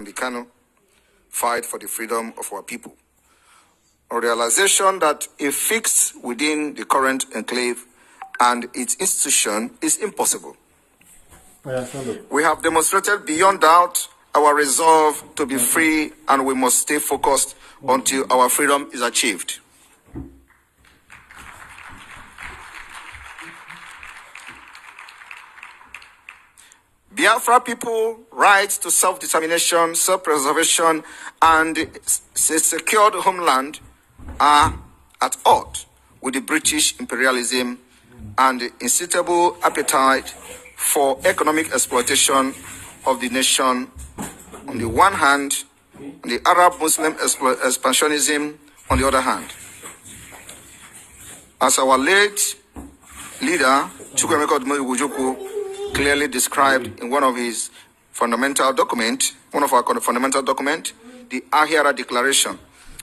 Kano fight for the freedom of our people. A realization that a fix within the current enclave and its institution is impossible. We have demonstrated beyond doubt our resolve to be free, and we must stay focused until our freedom is achieved. Biafra people rights to self-determination, self-preservation, and a secured homeland are at odds with the British imperialism and the insatiable appetite for economic exploitation of the nation on the one hand, and the Arab-Muslim expansionism on the other hand. As our late leader, Chukwuemeka Odumegwu clearly described in one of our fundamental documents, the Ahira Declaration,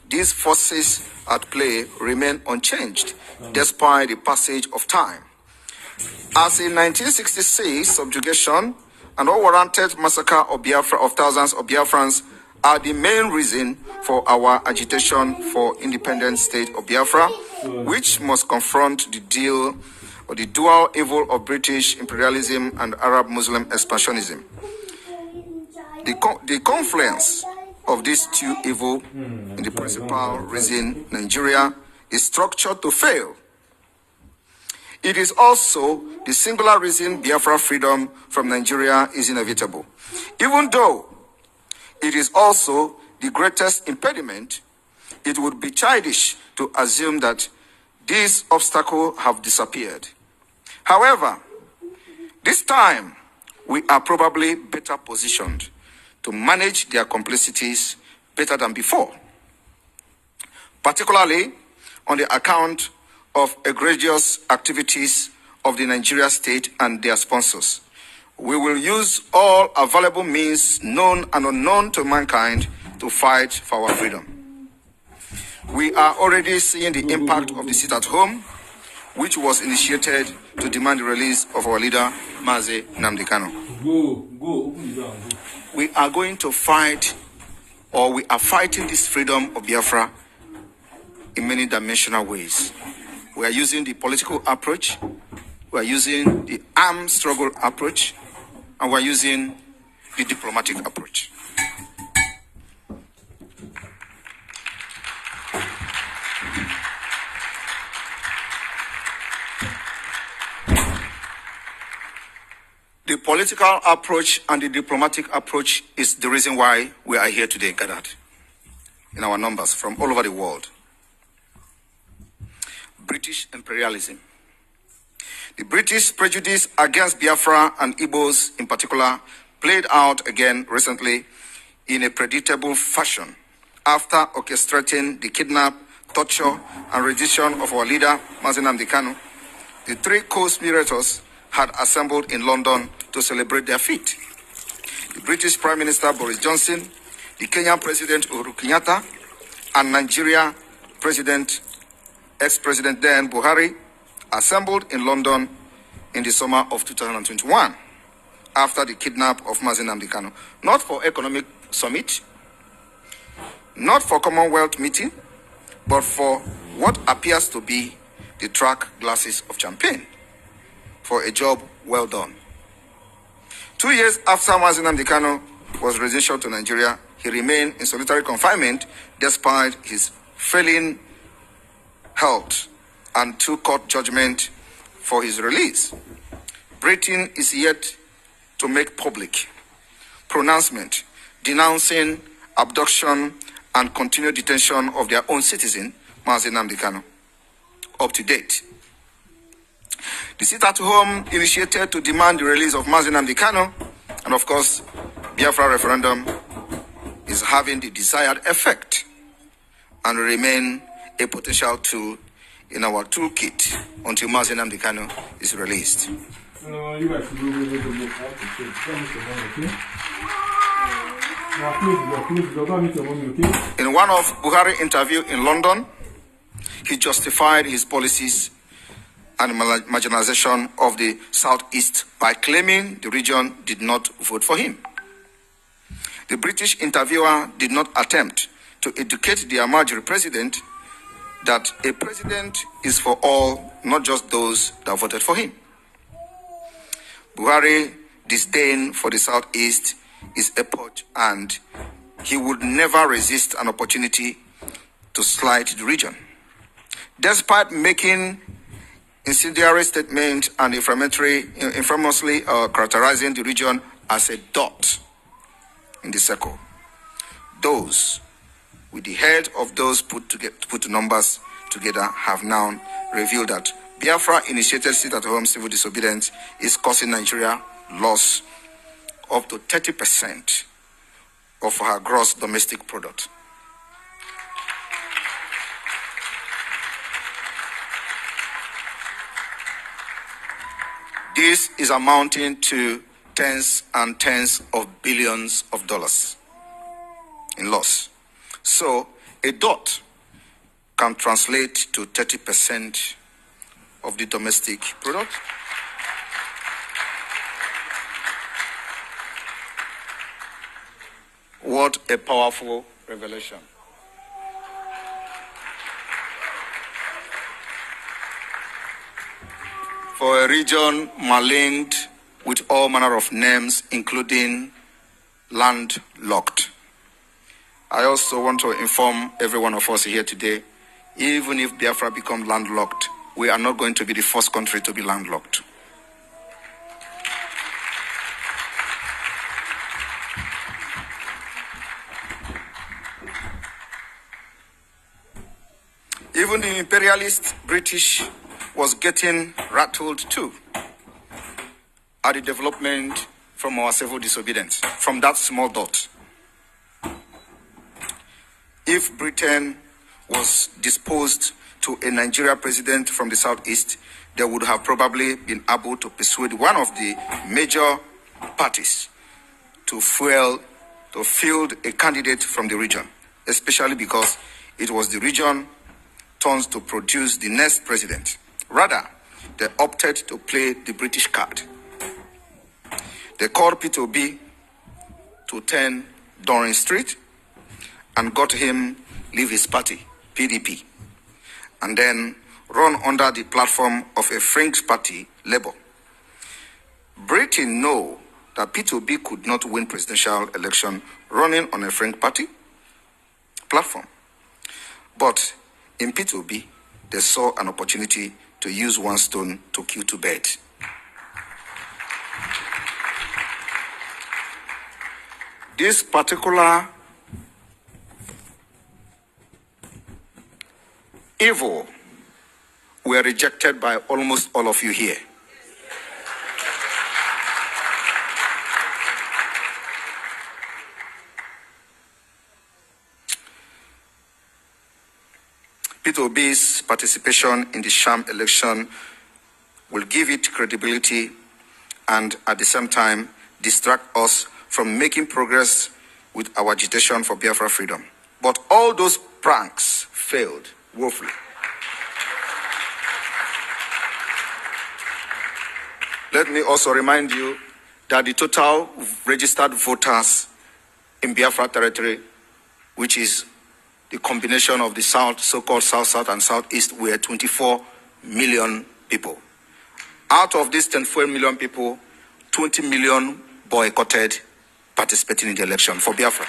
these forces at play remain unchanged despite the passage of time. As in 1966 subjugation and unwarranted massacre of Biafra of thousands of Biafrans are the main reason for our agitation for independent state of Biafra, which must confront the dual evil of British imperialism and Arab-Muslim expansionism. The confluence of these two evils in the principal reason Nigeria is structured to fail. It is also the singular reason Biafra freedom from Nigeria is inevitable, even though it is also the greatest impediment. It would be childish to assume that these obstacles have disappeared. However, this time we are probably better positioned to manage their complexities better than before, particularly on the account of egregious activities of the Nigeria state and their sponsors. We will use all available means, known and unknown to mankind, to fight for our freedom. We are already seeing the impact of the sit-at-home, which was initiated to demand the release of our leader, Mazi Nnamdi Kanu. We are going to fight, or we are fighting this freedom of Biafra in many dimensional ways. We are using the political approach, we are using the armed struggle approach, and we are using the diplomatic approach. The political approach and the diplomatic approach is the reason why we are here today, gathered in our numbers from all over the world. British imperialism. The British prejudice against Biafra and Igbos in particular played out again recently in a predictable fashion after orchestrating the kidnap, torture, and rendition of our leader, Mazi Nnamdi Kanu. The three co-conspirators had assembled in London to celebrate their feat. The British Prime Minister Boris Johnson, the Kenyan President Uhuru Kenyatta, and Nigeria ex-President then Buhari assembled in London in the summer of 2021 after the kidnap of Mazi Nnamdi Kanu, not for economic summit, not for Commonwealth meeting, but for what appears to be the track glasses of champagne, for a job well done. 2 years after Mazi Nnamdi Kanu was residential to Nigeria, he remained in solitary confinement despite his failing health and two court judgment for his release. Britain is yet to make public pronouncement denouncing abduction and continued detention of their own citizen, Mazi Nnamdi Kanu. Up to date, the sit-at-home initiated to demand the release of Mazi Nnamdi Kanu, and of course, Biafra referendum is having the desired effect and will remain a potential tool in our toolkit until Mazi Nnamdi Kanu is released. In one of Buhari interview in London, he justified his policies and marginalization of the Southeast by claiming the region did not vote for him. The British interviewer did not attempt to educate the Amajiri president that a president is for all, not just those that voted for him. Buhari's disdain for the Southeast is epoch, and he would never resist an opportunity to slight the region. Despite making incendiary statements and infamously characterizing the region as a dot in the circle, those with the head of those put numbers together have now revealed that Biafra initiated sit-at-home civil disobedience is causing Nigeria loss up to 30% of her gross domestic product. This is amounting to tens and tens of billions of dollars in loss. So a dot can translate to 30% of the domestic product. What a powerful revelation. For a region maligned with all manner of names, including landlocked. I also want to inform every one of us here today, even if Biafra becomes landlocked, we are not going to be the first country to be landlocked. Even the imperialist British was getting rattled too at the development from our civil disobedience, from that small dot. If Britain was disposed to a Nigeria president from the Southeast, they would have probably been able to persuade one of the major parties to field a candidate from the region, especially because it was the region turns to produce the next president. Rather, they opted to play the British card. They called P2B to 10 Downing Street and got him leave his party, PDP, and then run under the platform of a fringe party, Labour. Britain know that P2B could not win presidential election running on a fringe party platform. But in P2B, they saw an opportunity to use one stone to kill two birds. This particular evil were rejected by almost all of you here. P2B's participation in the sham election will give it credibility and at the same time distract us from making progress with our agitation for Biafra freedom. But all those pranks failed woefully. Let me also remind you that the total registered voters in Biafra territory, which is the combination of the South, so-called South-South and Southeast, were 24 million people. Out of these 24 million people, 20 million boycotted participating in the election for Biafra.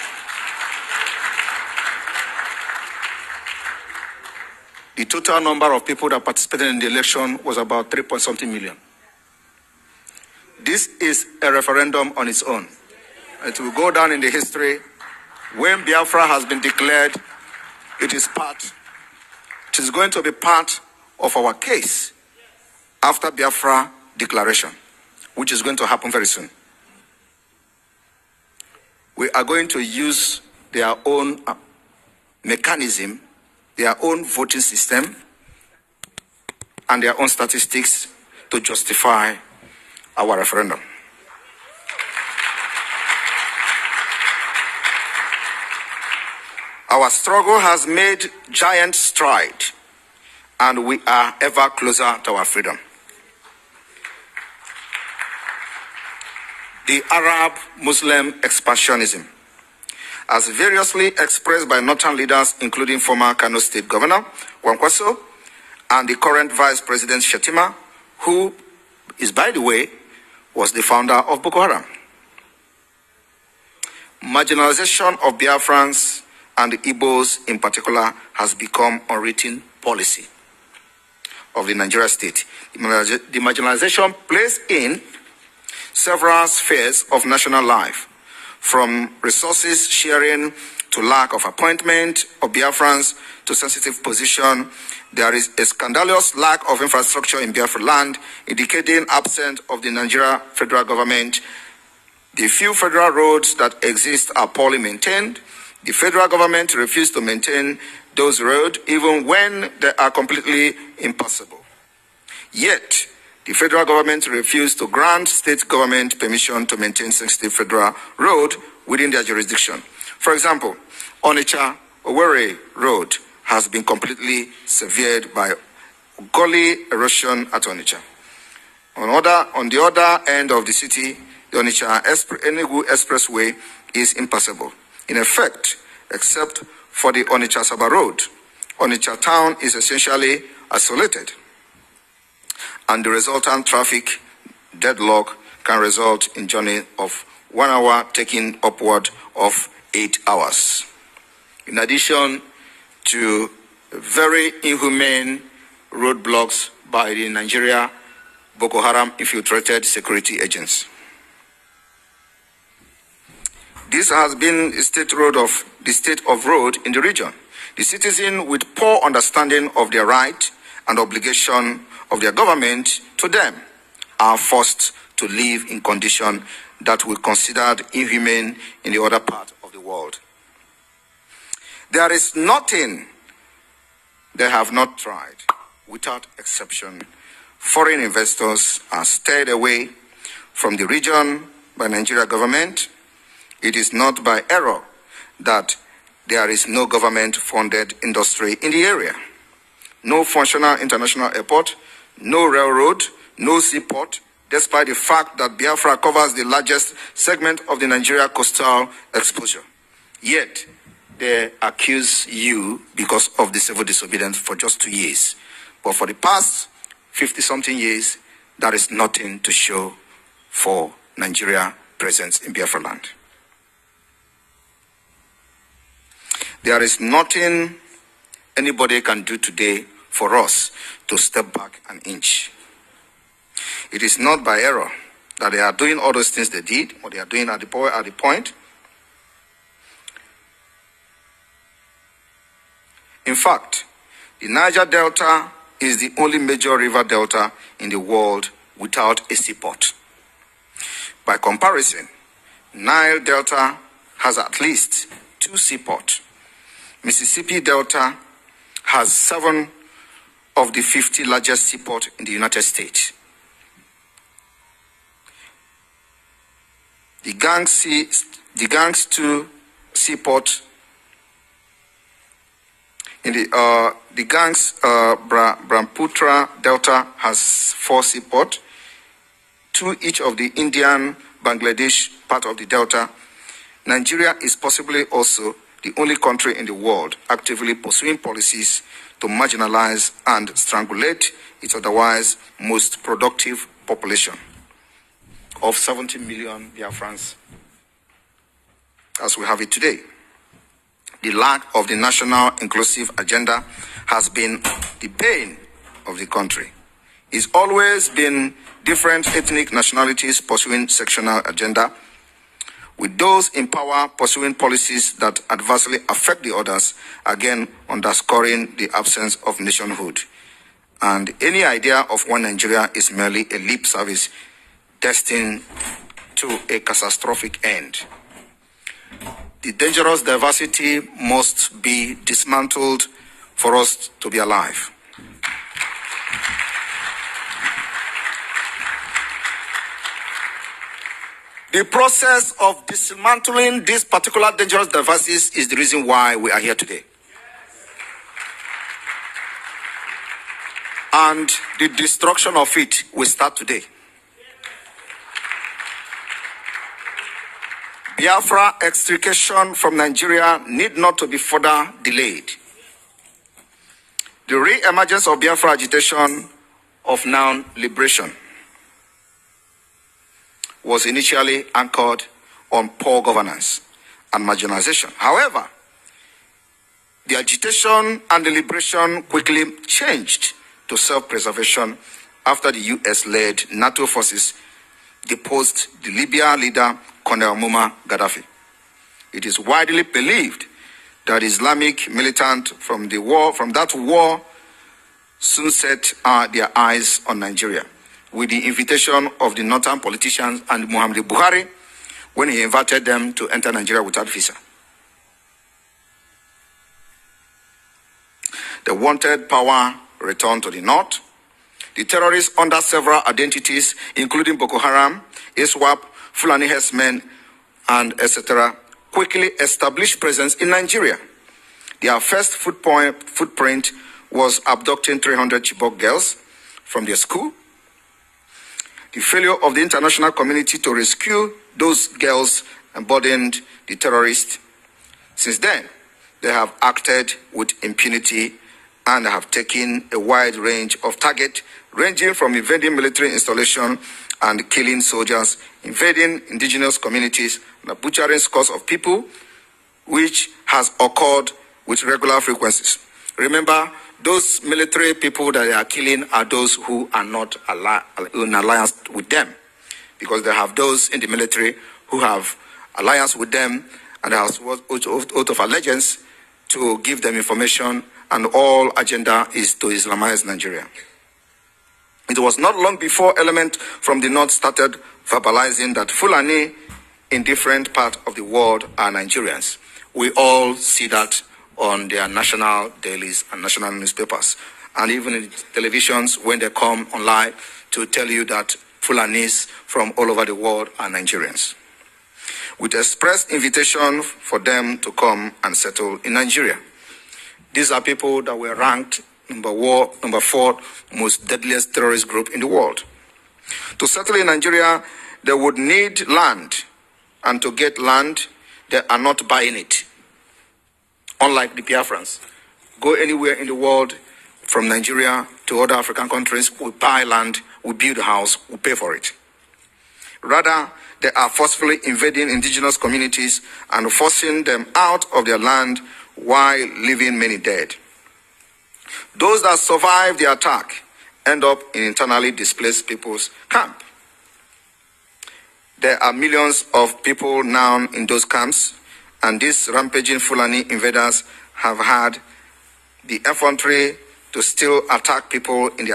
The total number of people that participated in the election was about 3-point-something million. This is a referendum on its own. It will go down in the history. When Biafra has been declared, it is going to be part of our case after Biafra declaration, which is going to happen very soon. We are going to use their own mechanism, their own voting system, and their own statistics to justify our referendum. Our struggle has made giant stride, and we are ever closer to our freedom. The Arab-Muslim expansionism as variously expressed by northern leaders, including former Kano State Governor Wankwaso and the current Vice President Shetima, who is, by the way, was the founder of Boko Haram. Marginalization of Biafrans and the Igbos in particular has become unwritten policy of the Nigeria state. The marginalization plays in several spheres of national life, from resources sharing to lack of appointment of Biafrans to sensitive position. There is a scandalous lack of infrastructure in Biafra land, indicating absence of the Nigeria federal government. The few federal roads that exist are poorly maintained. The federal government refuses to maintain those roads even when they are completely impassable. Yet, the federal government refused to grant state government permission to maintain sensitive federal road within their jurisdiction. For example, Onitsha-Owerri Road has been completely severed by gully erosion at Onitsha. On the other end of the city, the Onitsha-Enugu Expressway is impassable. In effect, except for the Onitsha-Saba Road, Onitsha town is essentially isolated, and the resultant traffic deadlock can result in journey of 1 hour taking upward of 8 hours. In addition to very inhumane roadblocks by the Nigeria Boko Haram infiltrated security agents. This has been the state of road in the region. The citizens with poor understanding of their right and obligation of their government to them are forced to live in conditions that we considered inhumane in the other part of the world. There is nothing they have not tried. Without exception, foreign investors are steered away from the region by Nigeria government. It is not by error that there is no government-funded industry in the area. No functional international airport, no railroad, no seaport, despite the fact that Biafra covers the largest segment of the Nigeria coastal exposure. Yet, they accuse you because of the civil disobedience for just 2 years. But for the past 50-something years, there is nothing to show for Nigeria presence in Biafra land. There is nothing anybody can do today for us to step back an inch. It is not by error that they are doing all those things they did, or they are doing at the point. In fact, the Niger Delta is the only major river delta in the world without a seaport. By comparison, Nile Delta has at least 2 seaports. Mississippi Delta has 7 of the 50 largest seaports in the United States. The Gangs 2 seaport in the Brahmaputra Delta has 4 seaports, 2 each of the Indian, Bangladesh part of the Delta. Nigeria is possibly also the only country in the world actively pursuing policies to marginalize and strangulate its otherwise most productive population of 70 million Biafrans as we have it today. The lack of the national inclusive agenda has been the pain of the country. It's always been different ethnic nationalities pursuing sectional agenda, with those in power pursuing policies that adversely affect the others, again underscoring the absence of nationhood. And any idea of one Nigeria is merely a lip service destined to a catastrophic end. The dangerous diversity must be dismantled for us to be alive. The process of dismantling this particular dangerous devices is the reason why we are here today. And the destruction of it will start today. Biafra extrication from Nigeria need not to be further delayed. The re-emergence of Biafra agitation of noun liberation was initially anchored on poor governance and marginalization. However, the agitation and the liberation quickly changed to self-preservation after the US-led NATO forces deposed the Libya leader Colonel Muammar Gaddafi. It is widely believed that Islamic militants from that war soon set their eyes on Nigeria, with the invitation of the northern politicians and Muhammadu Buhari when he invited them to enter Nigeria without visa. The wanted power returned to the north. The terrorists under several identities, including Boko Haram, ISWAP, Fulani herdsmen, and etc., quickly established presence in Nigeria. Their first footprint was abducting 300 Chibok girls from their school. The failure of the international community to rescue those girls emboldened the terrorists. Since then, they have acted with impunity and have taken a wide range of targets, ranging from invading military installations and killing soldiers, invading indigenous communities, and butchering scores of people, which has occurred with regular frequencies. Remember, those military people that they are killing are those who are not in alliance with them, because they have those in the military who have alliance with them and have oath of allegiance to give them information, and all agenda is to Islamize Nigeria. It was not long before elements from the north started verbalizing that Fulani in different parts of the world are Nigerians. We all see that on their national dailies and national newspapers, and even in televisions when they come online to tell you that Fulanis from all over the world are Nigerians, with express invitation for them to come and settle in Nigeria. These are people that were ranked number 4 most deadliest terrorist group in the world. To settle in Nigeria, they would need land, and to get land, they are not buying it. Unlike the Biafrans, go anywhere in the world, from Nigeria to other African countries, we buy land, we build a house, we pay for it. Rather, they are forcefully invading indigenous communities and forcing them out of their land while leaving many dead. Those that survive the attack end up in internally displaced people's camp. There are millions of people now in those camps, and these rampaging Fulani invaders have had the effrontery to still attack people in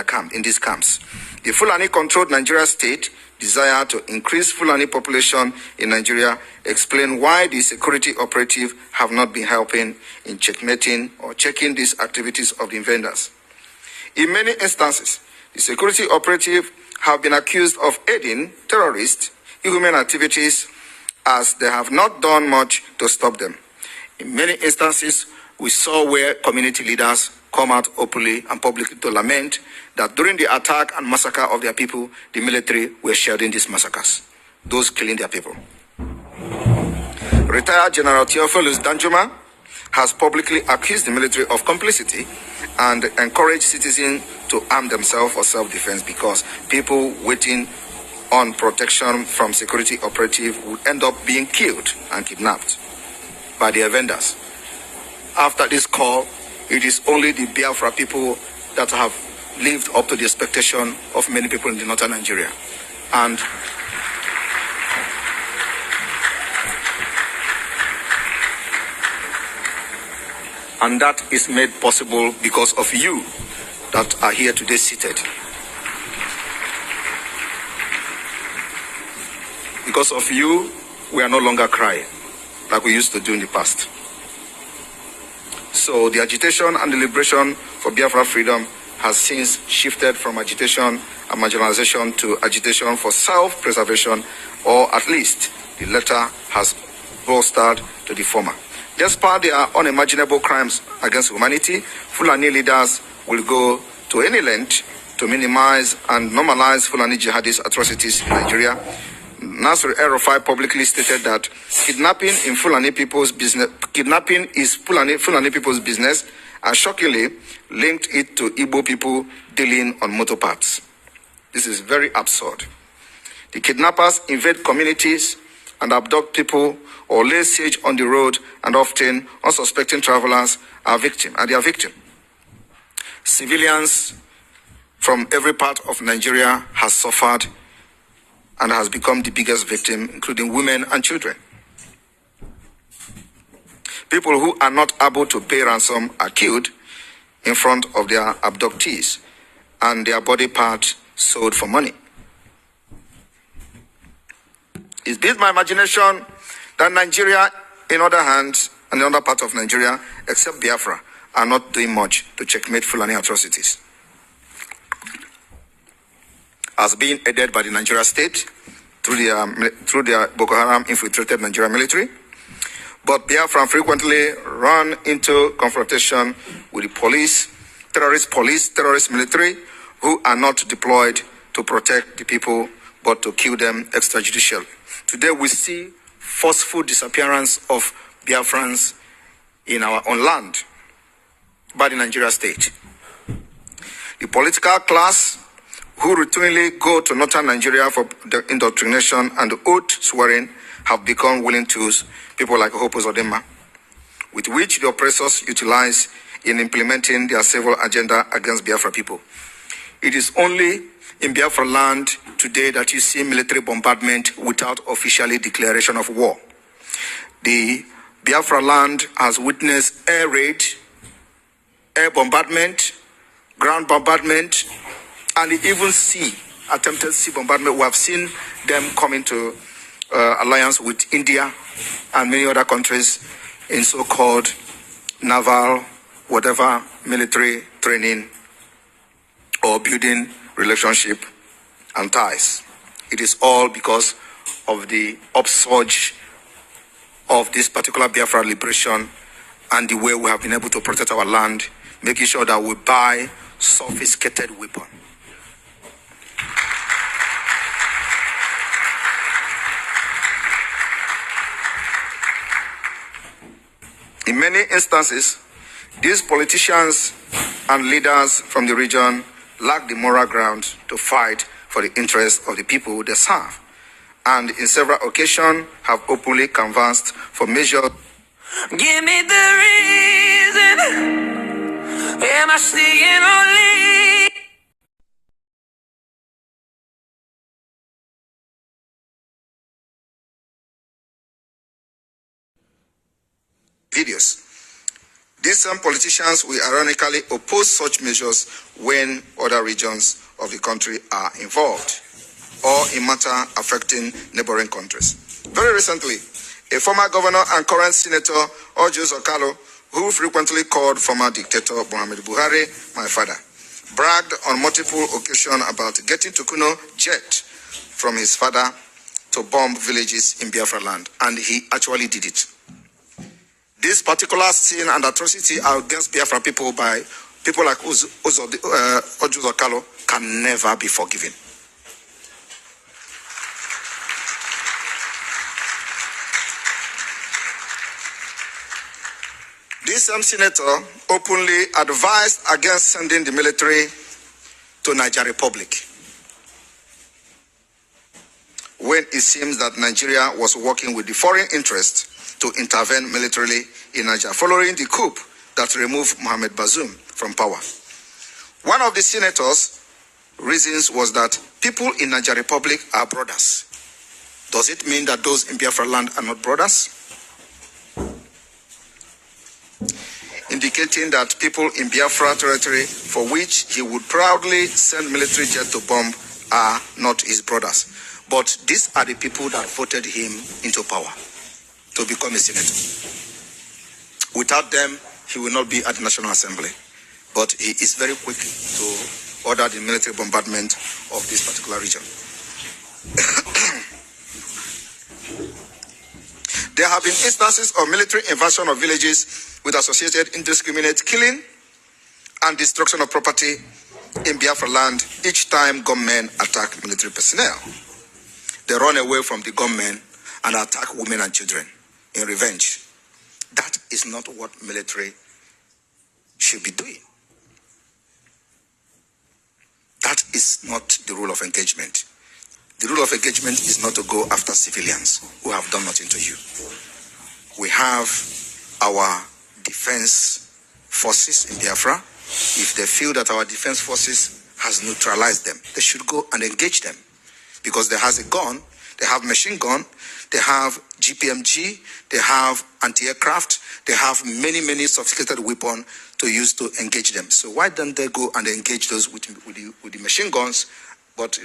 these camps. The Fulani-controlled Nigeria state desire to increase Fulani population in Nigeria explain why the security operative have not been helping in checkmating or checking these activities of the invaders. In many instances, the security operative have been accused of aiding terrorist, inhuman activities, as they have not done much to stop them. In many instances, we saw where community leaders come out openly and publicly to lament that during the attack and massacre of their people, the military were sharing these massacres, those killing their people. Retired General Theophilus Danjuma has publicly accused the military of complicity and encouraged citizens to arm themselves for self-defense, because people waiting on protection from security operative would end up being killed and kidnapped by their vendors. After this call, it is only the Biafra people that have lived up to the expectation of many people in the northern Nigeria. And that is made possible because of you that are here today seated. Because of you, we are no longer crying like we used to do in the past. So the agitation and the liberation for Biafra freedom has since shifted from agitation and marginalization to agitation for self-preservation, or at least the latter has bolstered to the former. Despite their unimaginable crimes against humanity, Fulani leaders will go to any length to minimize and normalize Fulani jihadist atrocities in Nigeria. Nasir El-Rufai publicly stated that kidnapping is Fulani people's business, and shockingly linked it to Igbo people dealing on motor parts. This is very absurd. The kidnappers invade communities and abduct people or lay siege on the road, and often unsuspecting travelers are their victim. Civilians from every part of Nigeria has suffered and has become the biggest victim, including women and children. People who are not able to pay ransom are killed in front of their abductees and their body parts sold for money. Is this my imagination that Nigeria, in other hands, and the other part of Nigeria, except Biafra, are not doing much to checkmate Fulani atrocities? As being aided by the Nigeria state through their Boko Haram infiltrated Nigeria military, but Biafra frequently run into confrontation with the terrorist military, who are not deployed to protect the people, but to kill them extrajudicially. Today we see forceful disappearance of Biafrans in our own land by the Nigeria state. The political class who routinely go to northern Nigeria for the indoctrination and the oath swearing have become willing tools, people like Hope Uzodinma, with which the oppressors utilize in implementing their civil agenda against Biafra people. It is only in Biafra land today that you see military bombardment without officially declaration of war. The Biafra land has witnessed air raid, air bombardment, ground bombardment, and even attempted sea bombardment. We have seen them come into alliance with India and many other countries in so-called naval, whatever, military training or building relationship and ties. It is all because of the upsurge of this particular Biafra liberation and the way we have been able to protect our land, making sure that we buy sophisticated weapons. In many instances, these politicians and leaders from the region lack the moral ground to fight for the interests of the people they serve, and in several occasions have openly canvassed for measures. Give me the reason. Am I staying only? Videos. These same politicians will ironically oppose such measures when other regions of the country are involved or in matter affecting neighboring countries. Very recently, a former governor and current senator, Orji Uzokalo, who frequently called former dictator Muhammadu Buhari my father, bragged on multiple occasions about getting Tukuno jet from his father to bomb villages in Biafra land, and he actually did it. This particular sin and atrocity against Biafra people by people like Orji Uzokalo can never be forgiven. This same senator openly advised against sending the military to Niger Republic when it seems that Nigeria was working with the foreign interest to intervene militarily in Niger following the coup that removed Mohamed Bazoum from power. One of the senators' reasons was that people in Niger Republic are brothers. Does it mean that those in Biafra land are not brothers? Indicating that people in Biafra territory, for which he would proudly send military jet to bomb, are not his brothers. But these are the people that voted him into power to become a senator. Without them, he will not be at the National Assembly. But he is very quick to order the military bombardment of this particular region. There have been instances of military invasion of villages with associated indiscriminate killing and destruction of property in Biafra land each time gunmen attack military personnel. they run away from the gunmen and attack women and children in revenge. That is not what military should be doing. That is not the rule of engagement. The rule of engagement is not to go after civilians who have done nothing to you. We have our defense forces in Biafra. If they feel that our defense forces has neutralized them, they should go and engage them, because they have a gun, they have machine gun, they have GPMG, they have anti-aircraft, they have many sophisticated weapons to use to engage them. So why don't they go and engage those with the machine guns, but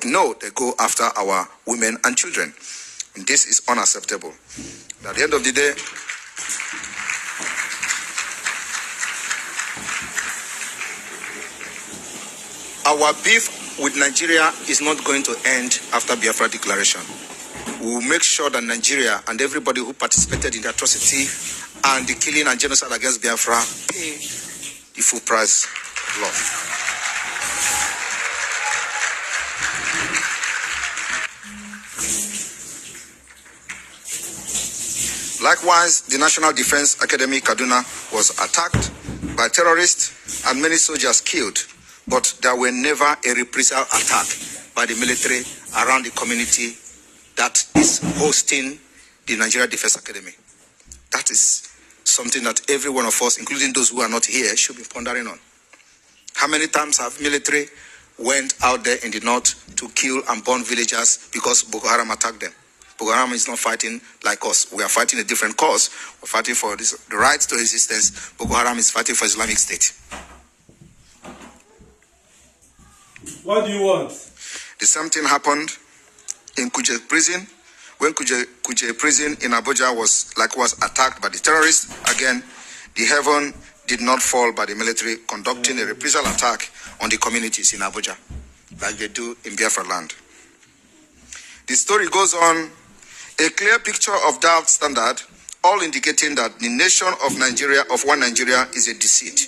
no, they go after our women and children. And this is unacceptable. At the end of the day, our beef with Nigeria is not going to end after Biafra declaration. We will make sure that Nigeria and everybody who participated in the atrocity and the killing and genocide against Biafra pay the full price of law. Likewise, the National Defense Academy Kaduna was attacked by terrorists and many soldiers killed, but there were never a reprisal attack by the military around the community that is hosting the Nigeria Defense Academy. That is something that every one of us, including those who are not here, should be pondering on. How many times have military went out there in the north to kill and burn villagers because Boko Haram attacked them? Boko Haram is not fighting like us. We are fighting a different cause. We're fighting for the right to existence. Boko Haram is fighting for Islamic State. What do you want? The same thing happened in Kuje prison, when Kuje prison in Abuja was likewise attacked by the terrorists. Again, the heaven did not fall by the military conducting a reprisal attack on the communities in Abuja, like they do in Biafra land. The story goes on, a clear picture of double standard, all indicating that the nation of Nigeria, of one Nigeria, is a deceit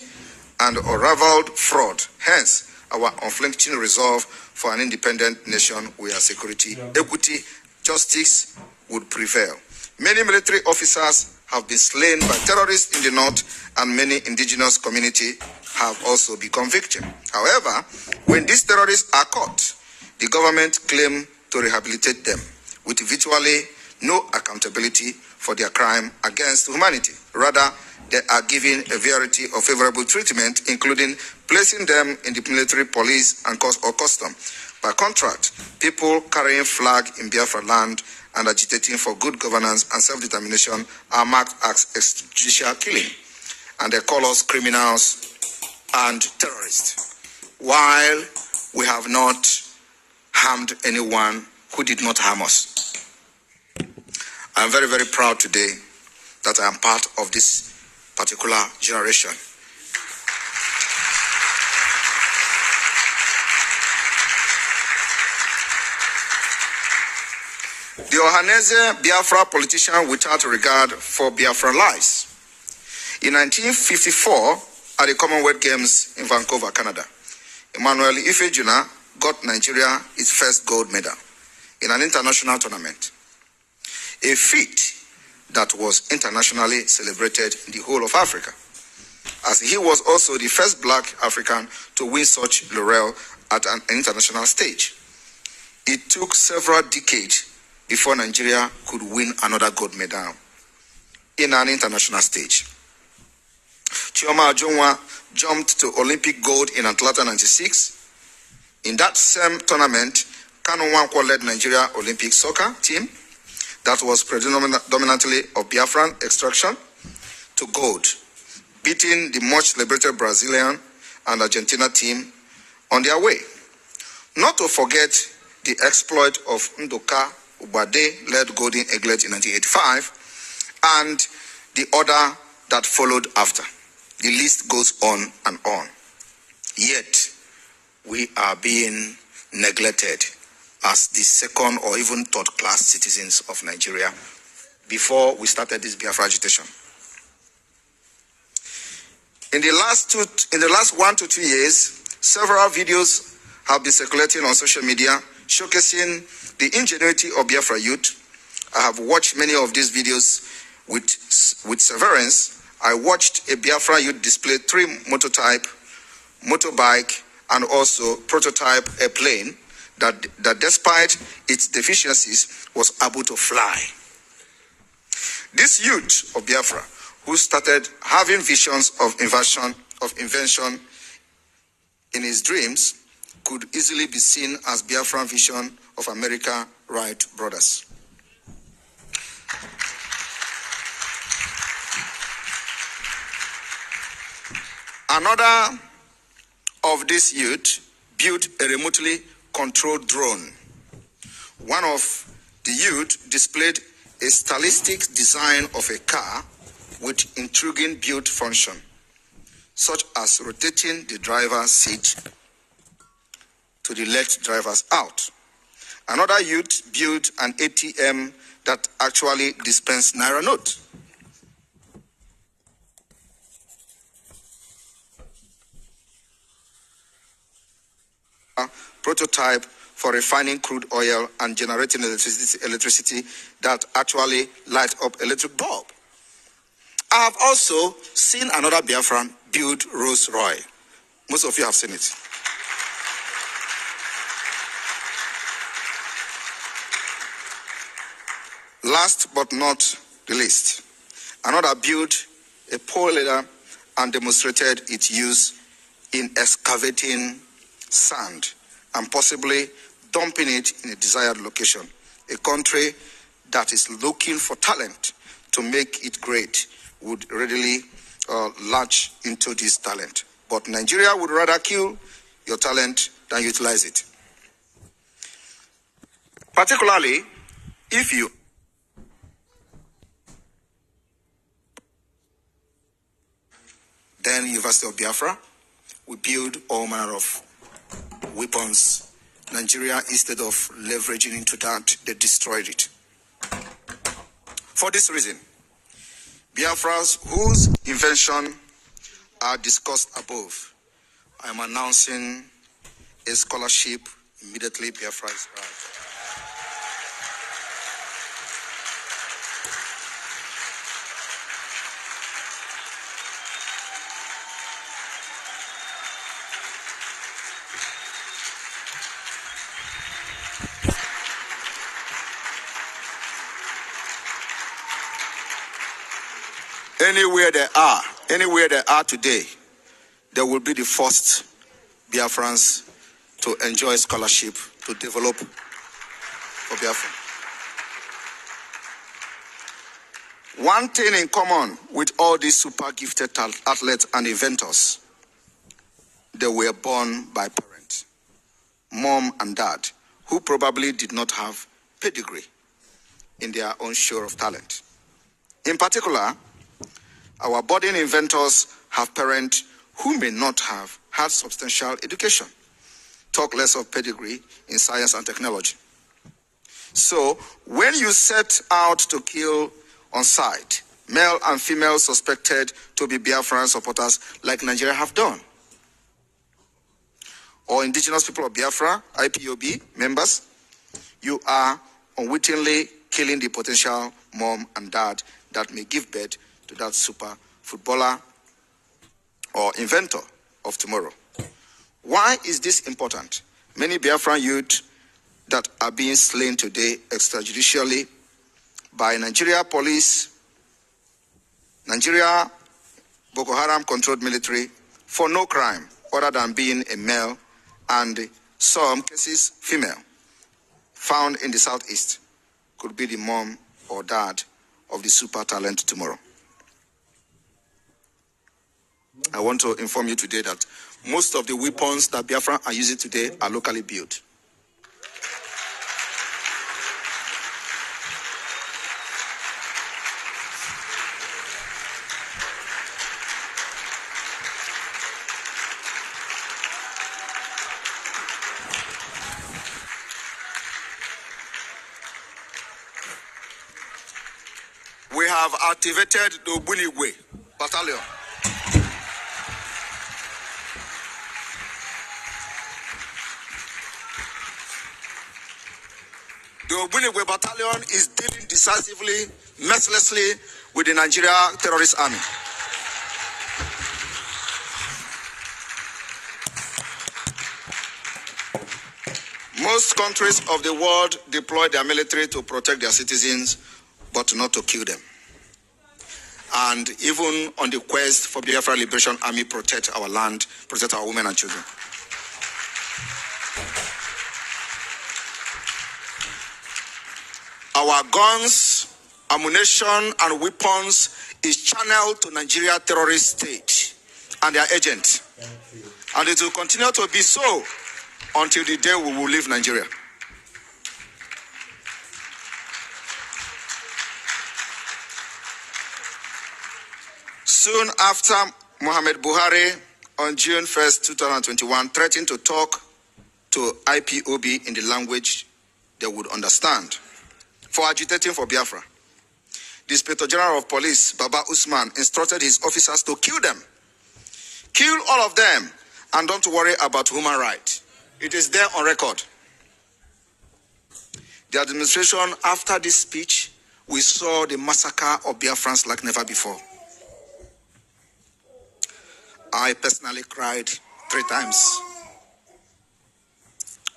and unraveled fraud. Hence, our unflinching resolve for an independent nation where security, equity, justice would prevail. Many military officers have been slain by terrorists in the north, and many indigenous communities have also become victims. However, when these terrorists are caught, the government claims to rehabilitate them with virtually no accountability for their crime against humanity. Rather, they are given a variety of favorable treatment, including placing them in the military, police, and custom. By contrast, people carrying flag in Biafra land and agitating for good governance and self-determination are marked as extrajudicial killing, and they call us criminals and terrorists, while we have not harmed anyone who did not harm us. I am very, very proud today that I am part of this particular generation. The Ohaneze Biafra politician without regard for Biafran lives. In 1954, at the Commonwealth Games in Vancouver, Canada, Emmanuel Ifejuna got Nigeria its first gold medal in an international tournament, a feat that was internationally celebrated in the whole of Africa, as he was also the first black African to win such laurel at an international stage. It took several decades before Nigeria could win another gold medal in an international stage. Chioma Ajunwa jumped to Olympic gold in Atlanta 96. In that same tournament, Kanu Nwankwo led Nigeria Olympic soccer team that was predominantly of Biafran extraction to gold, beating the much celebrated Brazilian and Argentina team on their way. Not to forget the exploit of Ndoka Ubade led Golden Eaglet in 1985 and the order that followed after. The list goes on and on. Yet, we are being neglected as the second or even third class citizens of Nigeria before we started this Biafra agitation. In the last 1 to 2 years, several videos have been circulating on social media showcasing the ingenuity of Biafra youth. I have watched many of these videos with severance. I watched a Biafra youth display 3 motorbike, and also prototype a plane that despite its deficiencies was able to fly. This youth of Biafra, who started having visions of invention in his dreams, could easily be seen as Biafran vision of America Wright brothers. Another of this youth built a remotely controlled drone. One of the youth displayed a stylistic design of a car with intriguing build function, such as rotating the driver's seat to let drivers out. Another youth built an ATM that actually dispensed Naira note. Prototype for refining crude oil and generating electricity that actually light up electric bulb. I have also seen another Biafran build Rolls Royce. Most of you have seen it. Last but not the least, another built a pole ladder and demonstrated its use in excavating sand and possibly dumping it in a desired location. A country that is looking for talent to make it great would readily latch into this talent. But Nigeria would rather kill your talent than utilize it. Particularly if you then University of Biafra will build all manner of weapons. Nigeria, instead of leveraging into that, they destroyed it. For this reason, Biafras whose invention are discussed above, I am announcing a scholarship immediately Biafra is right. Anywhere they are today, they will be the first Biafrans to enjoy scholarship to develop for Biafra. One thing in common with all these super gifted athletes and inventors, they were born by parents, mom and dad, who probably did not have pedigree in their own share of talent. In particular, our budding inventors have parents who may not have had substantial education, talk less of pedigree in science and technology. So, when you set out to kill on sight, male and female suspected to be Biafran supporters like Nigeria have done, or indigenous people of Biafra, IPOB members, you are unwittingly killing the potential mom and dad that may give birth to that super footballer or inventor of tomorrow. Why is this important? Many Biafran youth that are being slain today extrajudicially by Nigeria police, Nigeria Boko Haram controlled military for no crime other than being a male and some cases female, found in the southeast, could be the mom or dad of the super talent tomorrow. I want to inform you today that most of the weapons that Biafra are using today are locally built. We have activated the Ogbunigwe battalion. Ogbunigwe Battalion is dealing decisively, mercilessly with the Nigeria terrorist army. Most countries of the world deploy their military to protect their citizens, but not to kill them. And even on the quest for Biafra Liberation Army, protect our land, protect our women and children. Our guns, ammunition, and weapons is channeled to Nigeria terrorist state and their agents. And it will continue to be so until the day we will leave Nigeria. Soon after, Mohamed Buhari, on June 1st, 2021, threatened to talk to IPOB in the language they would understand for agitating for Biafra. The Inspector General of Police, Baba Usman, instructed his officers to kill them. Kill all of them, and don't worry about human rights. It is there on record. The administration, after this speech, we saw the massacre of Biafrans like never before. I personally cried 3 times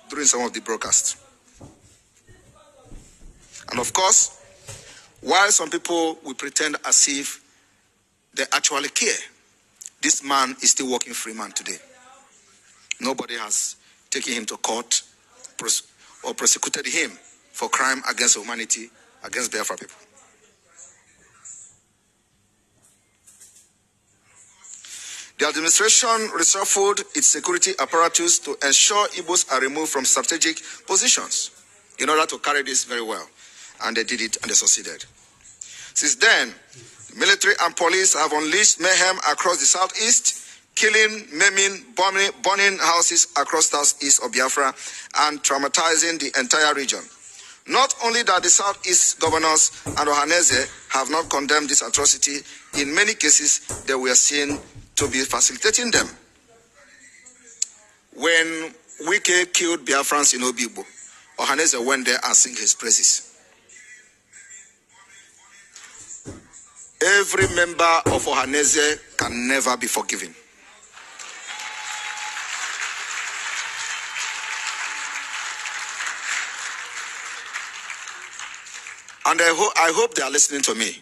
during some of the broadcasts. And of course, while some people will pretend as if they actually care, this man is still working free man today. Nobody has taken him to court or prosecuted him for crime against humanity, against Biafra people. The administration reshuffled its security apparatus to ensure Igbos are removed from strategic positions in order to carry this very well. And they did it, and they succeeded. Since then, the military and police have unleashed mayhem across the southeast, killing, maiming, burning houses across southeast of Biafra, and traumatizing the entire region. Not only that the southeast governors and Ohanese have not condemned this atrocity, in many cases they were seen to be facilitating them. When Wike killed Biafrans in Obigbo, Ohanese went there and sang his praises. Every member of Ohanese can never be forgiven. And I hope they are listening to me.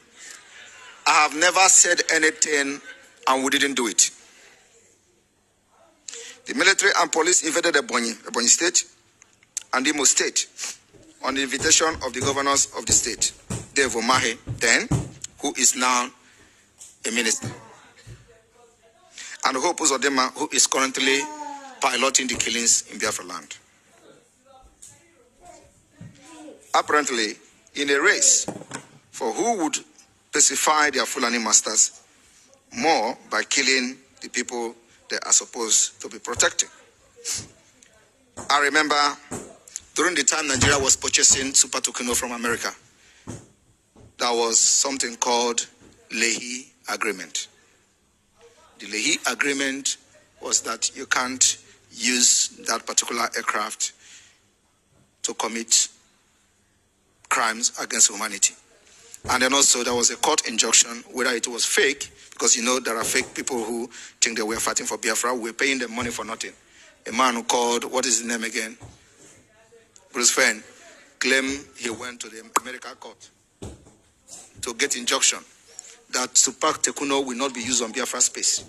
I have never said anything and we didn't do it. The military and police invaded Ebonyi State and Imo State on the invitation of the governors of the state, Dave Umahi, then, who is now a minister, and Hope Uzodinma, who is currently piloting the killings in Biafra land. Apparently, in a race for who would pacify their Fulani masters more by killing the people they are supposed to be protecting. I remember during the time Nigeria was purchasing Super Tucano from America, there was something called Lehi Agreement. The Lehi Agreement was that you can't use that particular aircraft to commit crimes against humanity. And then also there was a court injunction, whether it was fake, because you know there are fake people who think they were fighting for Biafra. We're paying them money for nothing. A man who called, what is his name again? Bruce Fenn, claimed he went to the American court to get injunction that Super Tucano will not be used on Biafra space.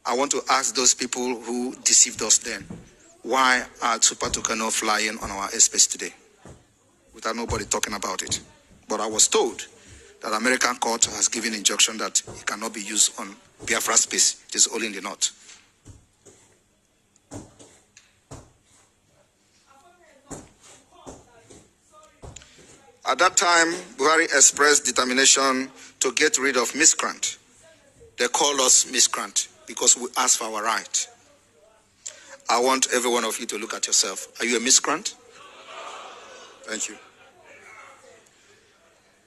I want to ask those people who deceived us then, why are Super Tucano flying on our airspace today without nobody talking about it? But I was told that American court has given injunction that it cannot be used on Biafra space. It is only in the north. At that time, Buhari expressed determination to get rid of miscreant. They call us miscreant because we ask for our right. I want every one of you to look at yourself. Are you a miscreant? Thank you.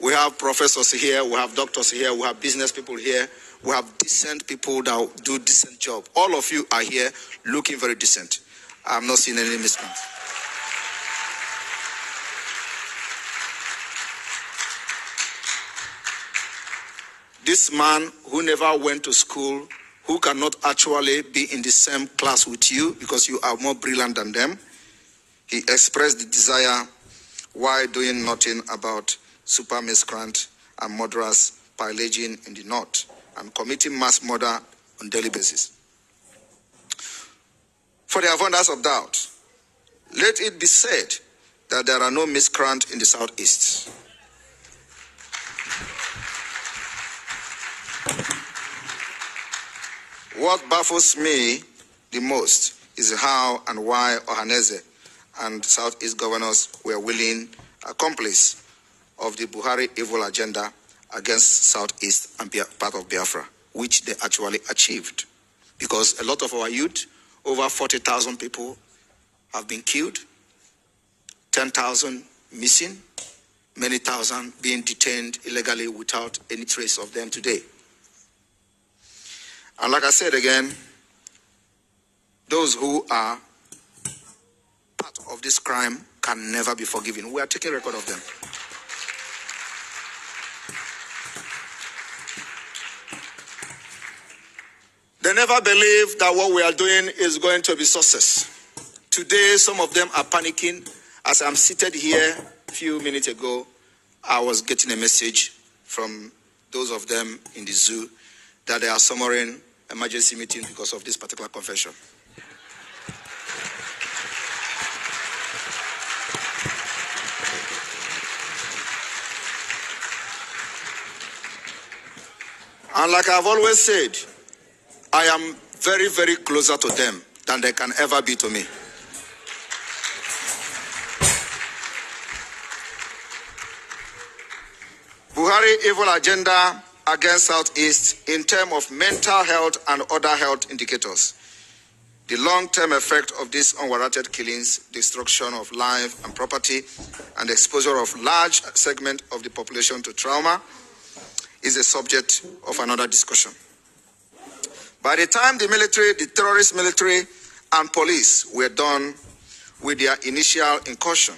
We have professors here, we have doctors here, we have business people here, we have decent people that do decent job. All of you are here looking very decent. I'm not seeing any miscreants. This man who never went to school, who cannot actually be in the same class with you because you are more brilliant than them, he expressed the desire while doing nothing about super miscreant and murderers pillaging in the north and committing mass murder on a daily basis. For the avoidance of doubt, let it be said that there are no miscreants in the southeast. What baffles me the most is how and why Ohaneze and Southeast governors were willing accomplices of the Buhari evil agenda against Southeast and part of Biafra, which they actually achieved. Because a lot of our youth, over 40,000 people, have been killed, 10,000 missing, many thousand being detained illegally without any trace of them today. And like I said again, those who are part of this crime can never be forgiven. We are taking record of them. They never believe that what we are doing is going to be success. Today, some of them are panicking. As I'm seated here a few minutes ago, I was getting a message from those of them in the zoo that they are summoning emergency meeting because of this particular convention. And like I've always said, I am very, very closer to them than they can ever be to me. Buhari evil agenda against Southeast in terms of mental health and other health indicators. The long-term effect of these unwarranted killings, destruction of life and property, and exposure of large segment of the population to trauma is a subject of another discussion. By the time the military, the terrorist military and police were done with their initial incursion,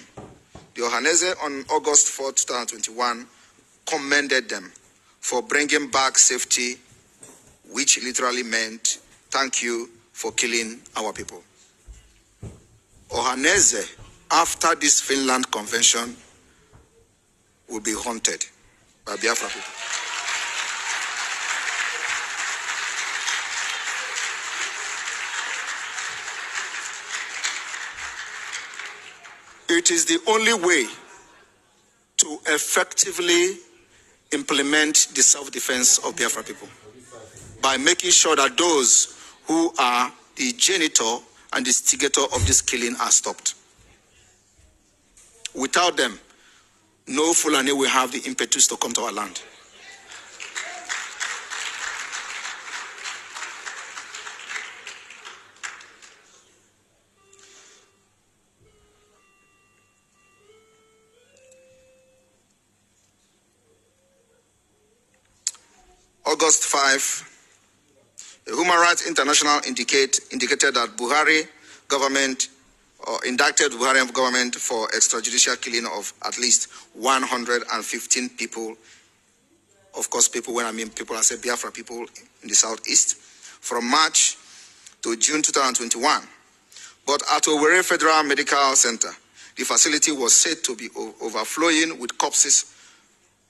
the Ohaneze on August 4, 2021 commended them for bringing back safety, which literally meant thank you for killing our people. Ohaneze, after this Finland convention, will be haunted by Biafra people. It is the only way to effectively implement the self-defense of Biafra people, by making sure that those who are the genitor and the instigator of this killing are stopped. Without them, no Fulani will have the impetus to come to our land. August 5, the Human Rights International indicated that Buhari government indicted Buhari government for extrajudicial killing of at least 115 people. Of course, people, when I mean people, I say Biafra people in the southeast, from March to June 2021. But at Owerri Federal Medical Center, the facility was said to be overflowing with corpses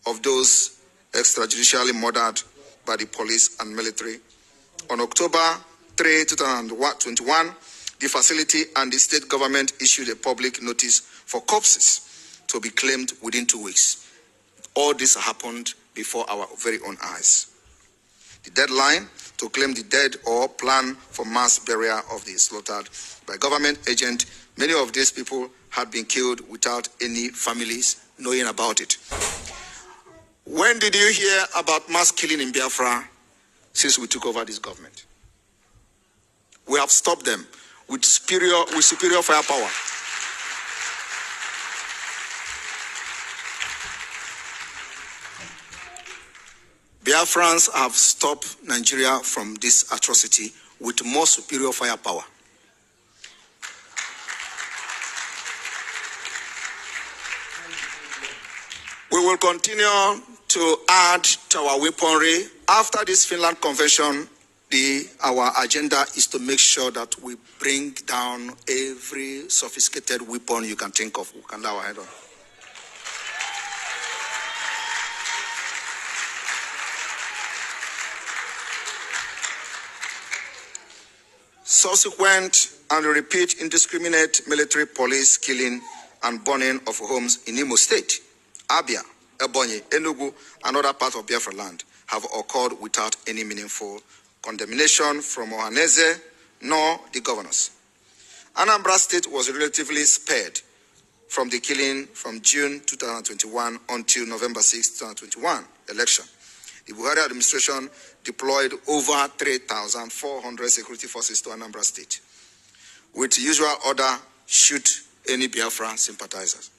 of those extrajudicially murdered by the police and military. On October 3, 2021, the facility and the state government issued a public notice for corpses to be claimed within 2 weeks. All this happened before our very own eyes. The deadline to claim the dead or plan for mass burial of the slaughtered by government agent, many of these people had been killed without any families knowing about it. When did you hear about mass killing in Biafra since we took over this government? We have stopped them with superior firepower. Biafrans have stopped Nigeria from this atrocity with more superior firepower. We will continue to add to our weaponry. After this Finland Convention, our agenda is to make sure that we bring down every sophisticated weapon you can think of. We can lay our head on. Subsequent and repeat indiscriminate military police killing and burning of homes in Imo State, Abia, Ebonyi, Enugu, and other parts of Biafra land have occurred without any meaningful condemnation from Ohaneze nor the governors. Anambra State was relatively spared from the killing from June 2021 until November 6, 2021 election. The Buhari administration deployed over 3,400 security forces to Anambra State, with the usual order, shoot any Biafra sympathizers.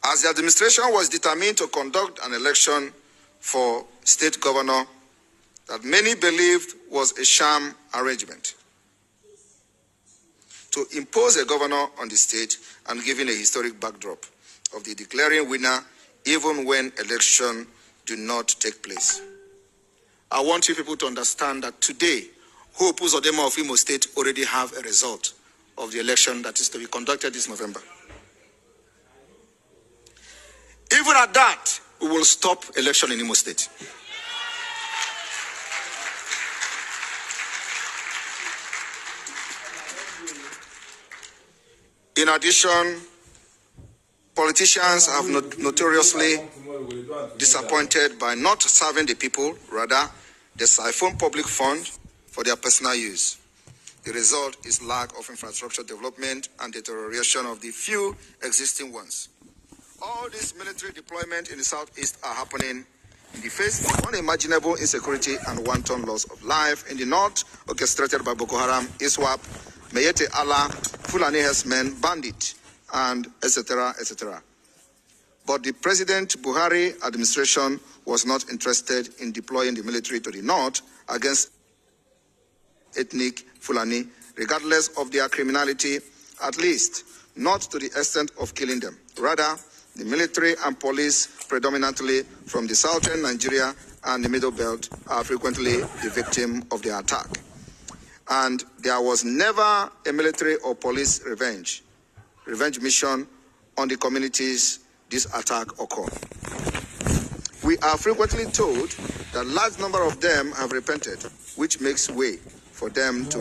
As the administration was determined to conduct an election for state governor that many believed was a sham arrangement, to impose a governor on the state and giving a historic backdrop of the declaring winner even when election do not take place. I want you people to understand that today, Hope Uzodinma of Imo State already have a result of the election that is to be conducted this November. Even at that, we will stop election in Imo State. In addition, politicians have notoriously disappointed by not serving the people. Rather, they siphon public funds for their personal use. The result is lack of infrastructure development and deterioration of the few existing ones. All this military deployment in the southeast are happening in the face of unimaginable insecurity and wanton loss of life in the north, orchestrated by Boko Haram, ISWAP, Mayete Allah, Fulani herdsmen, bandit, and etc., etc. But the President Buhari administration was not interested in deploying the military to the north against ethnic Fulani, regardless of their criminality, at least not to the extent of killing them. Rather, the military and police, predominantly from the southern Nigeria and the Middle Belt, are frequently the victim of the attack. And there was never a military or police revenge mission on the communities this attack occurred. We are frequently told that a large number of them have repented, which makes way for them to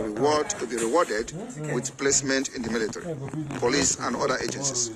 be rewarded with placement in the military, police, and other agencies.